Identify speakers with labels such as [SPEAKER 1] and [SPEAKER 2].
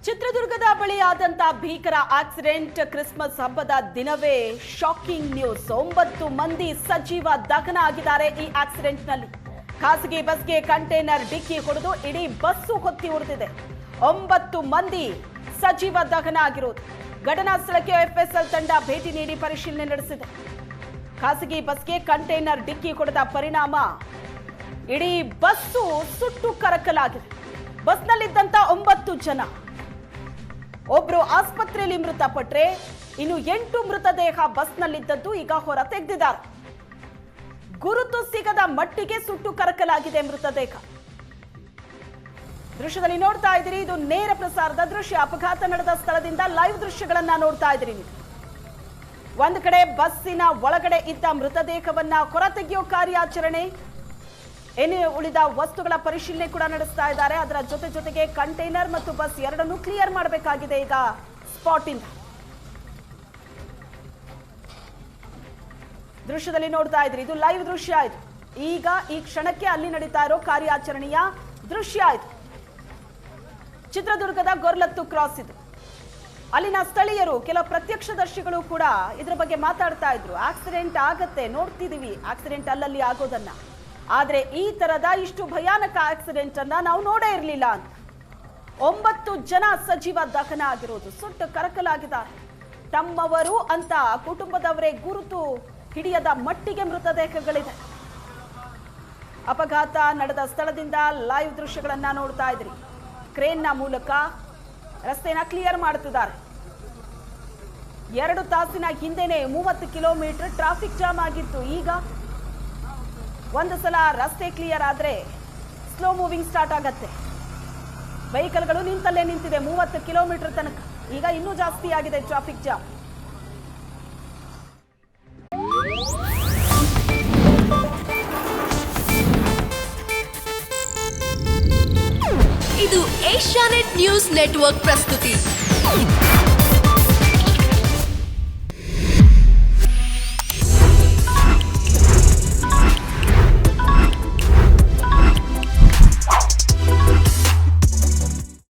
[SPEAKER 1] ಚಿತ್ರದುರ್ಗದ ಬಳಿ ಆದಂತ ಭೀಕರ ಆಕ್ಸಿಡೆಂಟ್ ಕ್ರಿಸ್ಮಸ್ ಹಬ್ಬದ ದಿನವೇ ಶಾಕಿಂಗ್ ನ್ಯೂಸ್. 9 ಮಂದಿ ಸಜೀವ ದಹನ ಆಗಿದ್ದಾರೆ. ಈ ಆಕ್ಸಿಡೆಂಟ್ ನಲ್ಲಿ ಖಾಸಗಿ ಬಸ್ಗೆ ಕಂಟೈನರ್ ಡಿಕ್ಕಿ ಹೊಡೆದು ಇಡೀ ಬಸ್ಸು ಹೊತ್ತಿ ಉಳಿದಿದೆ. 9 ಮಂದಿ ಸಜೀವ ದಹನ ಆಗಿರುವುದು. ಘಟನಾ ಸ್ಥಳಕ್ಕೆ ಎಫ್ಎಸ್ಎಲ್ ತಂಡ ಭೇಟಿ ನೀಡಿ ಪರಿಶೀಲನೆ ನಡೆಸಿದೆ. ಖಾಸಗಿ ಬಸ್ಗೆ ಕಂಟೈನರ್ ಡಿಕ್ಕಿ ಹೊಡೆದ ಪರಿಣಾಮ ಇಡೀ ಬಸ್ಸು ಸುಟ್ಟು ಕರಕಲಾಗಿದೆ. ಬಸ್ನಲ್ಲಿದ್ದಂತ 9 ಜನ, ಒಬ್ರು ಆಸ್ಪತ್ರೆಯಲ್ಲಿ ಮೃತಪಟ್ಟರೆ ಇನ್ನು 8 ಮೃತದೇಹ ಬಸ್ನಲ್ಲಿದ್ದದ್ದು ಈಗ ಹೊರ ತೆಗೆದಿದ್ದಾರೆ. ಗುರುತು ಸಿಗದ ಮಟ್ಟಿಗೆ ಸುಟ್ಟು ಕರಕಲಾಗಿದೆ ಮೃತದೇಹ. ದೃಶ್ಯದಲ್ಲಿ ನೋಡ್ತಾ ಇದ್ದೀರಿ, ಇದು ನೇರ ಪ್ರಸಾರದ ದೃಶ್ಯ. ಅಪಘಾತ ನಡೆದ ಸ್ಥಳದಿಂದ ಲೈವ್ ದೃಶ್ಯಗಳನ್ನ ನೋಡ್ತಾ ಇದ್ದೀರಿ ನೀವು. ಒಂದು ಕಡೆ ಬಸ್ಸಿನ ಒಳಗಡೆ ಇದ್ದ ಮೃತದೇಹವನ್ನ ಹೊರತೆಗೆಯೋ ಕಾರ್ಯಾಚರಣೆ, ಏನೇ ಉಳಿದ ವಸ್ತುಗಳ ಪರಿಶೀಲನೆ ಕೂಡ ನಡೆಸ್ತಾ ಇದ್ದಾರೆ. ಅದರ ಜೊತೆಗೆ ಕಂಟೈನರ್ ಮತ್ತು ಬಸ್ ಎರಡನ್ನೂ ಕ್ಲಿಯರ್ ಮಾಡಬೇಕಾಗಿದೆ ಈಗ ಸ್ಪಾಟ್ ಇಂದ. ದೃಶ್ಯದಲ್ಲಿ ನೋಡ್ತಾ ಇದ್ರಿ, ಇದು ಲೈವ್ ದೃಶ್ಯ. ಇದು ಈಗ ಈ ಕ್ಷಣಕ್ಕೆ ಅಲ್ಲಿ ನಡೀತಾ ಇರೋ ಕಾರ್ಯಾಚರಣೆಯ ದೃಶ್ಯ. ಇದು ಚಿತ್ರದುರ್ಗದ ಗೊರ್ಲತ್ತು ಕ್ರಾಸ್. ಇದು ಅಲ್ಲಿನ ಸ್ಥಳೀಯರು, ಕೆಲವು ಪ್ರತ್ಯಕ್ಷದರ್ಶಿಗಳು ಕೂಡ ಇದ್ರ ಬಗ್ಗೆ ಮಾತಾಡ್ತಾ ಇದ್ರು. ಆಕ್ಸಿಡೆಂಟ್ ಆಗತ್ತೆ, ನೋಡ್ತಿದೀವಿ ಆಕ್ಸಿಡೆಂಟ್ ಅಲ್ಲಲ್ಲಿ ಆಗೋದನ್ನ, ಆದ್ರೆ ಈ ತರದ ಇಷ್ಟು ಭಯಾನಕ ಆಕ್ಸಿಡೆಂಟ್ ಅನ್ನ ನಾವು ನೋಡೇ ಇರಲಿಲ್ಲ ಅಂತ. 9 ಜನ ಸಜೀವ ದಹನ ಆಗಿರೋದು, ಸುಟ್ಟು ಕರಕಲಾಗಿದ್ದಾರೆ. ತಮ್ಮವರು ಅಂತ ಕುಟುಂಬದವರೇ ಗುರುತು ಹಿಡಿಯದ ಮಟ್ಟಿಗೆ ಮೃತದೇಹಗಳಿದೆ. ಅಪಘಾತ ನಡೆದ ಸ್ಥಳದಿಂದ ಲೈವ್ ದೃಶ್ಯಗಳನ್ನ ನೋಡ್ತಾ ಇದ್ರಿ. ಕ್ರೇನ್ನ ಮೂಲಕ ರಸ್ತೆನ ಕ್ಲಿಯರ್ ಮಾಡುತ್ತಿದ್ದಾರೆ. 2 ತಾಸಿನ ಹಿಂದೆನೆ 30 ಕಿಲೋಮೀಟರ್ ಟ್ರಾಫಿಕ್ ಜಾಮ್ ಆಗಿತ್ತು. ಈಗ ಒಂದು ಸಲ ರಸ್ತೆ ಕ್ಲಿಯರ್ ಆದ್ರೆ ಸ್ಲೋ ಮೂವಿಂಗ್ ಸ್ಟಾರ್ಟ್ ಆಗತ್ತೆ. ವೆಹಿಕಲ್ಗಳು ನಿಂತಲ್ಲೇ ನಿಂತಿದೆ 30 ಕಿಲೋಮೀಟರ್ ತನಕ. ಈಗ ಇನ್ನೂ ಜಾಸ್ತಿ ಆಗಿದೆ ಟ್ರಾಫಿಕ್ ಜಾಮ್.
[SPEAKER 2] ಇದು ಏಷ್ಯಾನೆಟ್ ನ್ಯೂಸ್ ನೆಟ್ವರ್ಕ್ ಪ್ರಸ್ತುತಿ.